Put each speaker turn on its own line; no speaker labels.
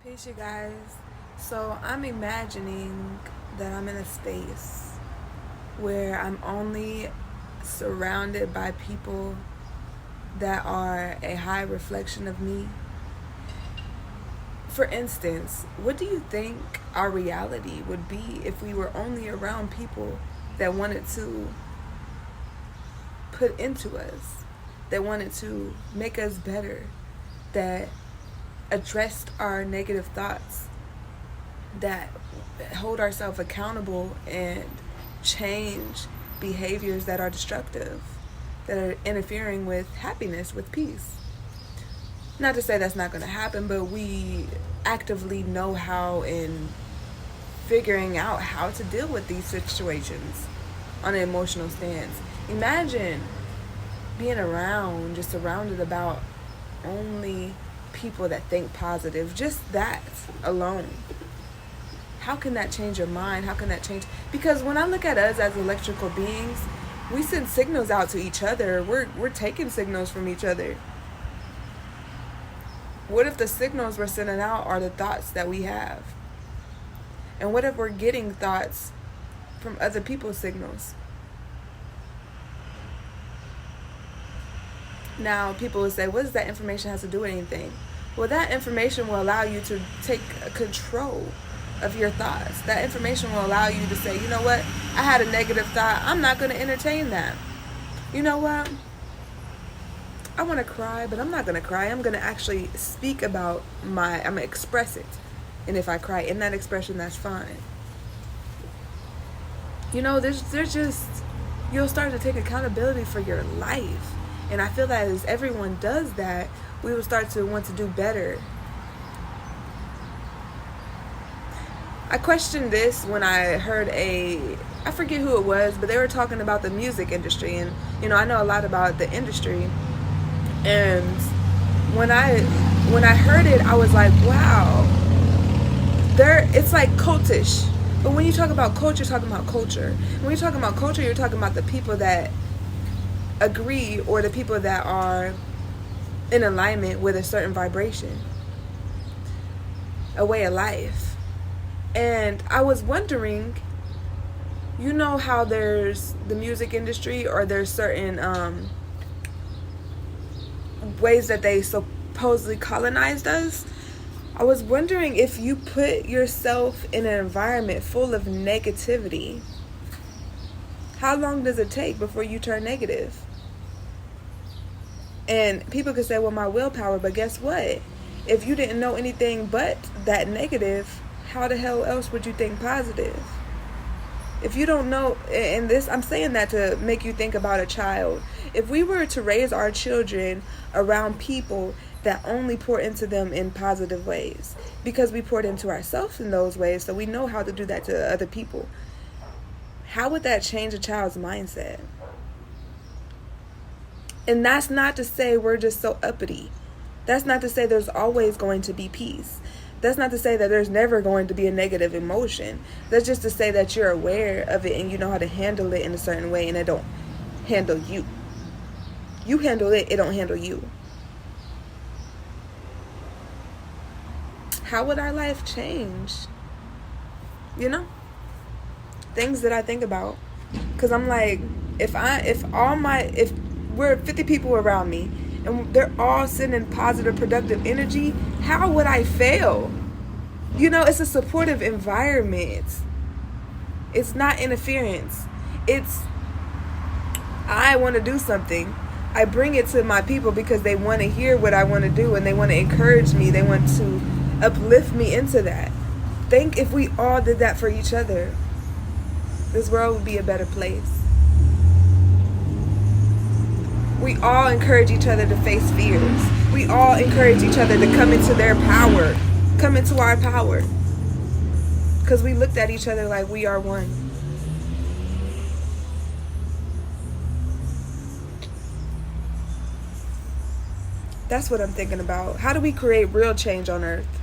Peace, you guys. So I'm imagining that I'm in a space where I'm only surrounded by people that are a high reflection of me. For instance, what do you think our reality would be if we were only around people that wanted to put into us, that wanted to make us better, that addressed our negative thoughts, that hold ourselves accountable and change behaviors that are destructive, that are interfering with happiness, with peace? Not to say that's not going to happen, but we actively know how in figuring out how to deal with these situations on an emotional stance. Imagine being around, just surrounded about only people that think positive. Just that alone. How can that change your mind? How can that change? Because when I look at us as electrical beings, we send signals out to each other. We're taking signals from each other. What if the signals we're sending out are the thoughts that we have? And what if we're getting thoughts from other people's signals? Now, people will say, what does that information have to do with anything? Well, that information will allow you to take control of your thoughts. That information will allow you to say, you know what? I had a negative thought. I'm not going to entertain that. You know what? I want to cry, but I'm not going to cry. I'm going to actually speak about I'm going to express it. And if I cry in that expression, that's fine. You know, there's just, you'll start to take accountability for your life. And I feel that as everyone does that, we will start to want to do better. I questioned this when I heard I forget who it was, but they were talking about the music industry. And, you know, I know a lot about the industry. And when I heard it, I was like, wow, it's like cultish. But when you talk about culture, you're talking about culture. When you're talking about culture, you're talking about the people that agree or the people that are in alignment with a certain vibration, a way of life. And I was wondering, you know how there's the music industry, or there's certain ways that they supposedly colonized us. I was wondering, if you put yourself in an environment full of negativity, how long does it take before you turn negative? And people could say, well, my willpower, but guess what? If you didn't know anything but that negative, how the hell else would you think positive? If you don't know, and this, I'm saying that to make you think about a child. If we were to raise our children around people that only pour into them in positive ways, because we poured into ourselves in those ways, so we know how to do that to other people, how would that change a child's mindset? And that's not to say we're just so uppity. That's not to say there's always going to be peace. That's not to say that there's never going to be a negative emotion. That's just to say that you're aware of it and you know how to handle it in a certain way, and it don't handle you. You handle it, it don't handle you. How would our life change? You know? Things that I think about. Because I'm like, if we're 50 people around me and they're all sending positive, productive energy, how would I fail? You know, it's a supportive environment. It's not interference. It's, I want to do something. I bring it to my people because they want to hear what I want to do, and they want to encourage me. They want to uplift me into that. Think if we all did that for each other, this world would be a better place. We all encourage each other to face fears. We all encourage each other to come into their power, come into our power. Because we looked at each other like we are one. That's what I'm thinking about. How do we create real change on Earth?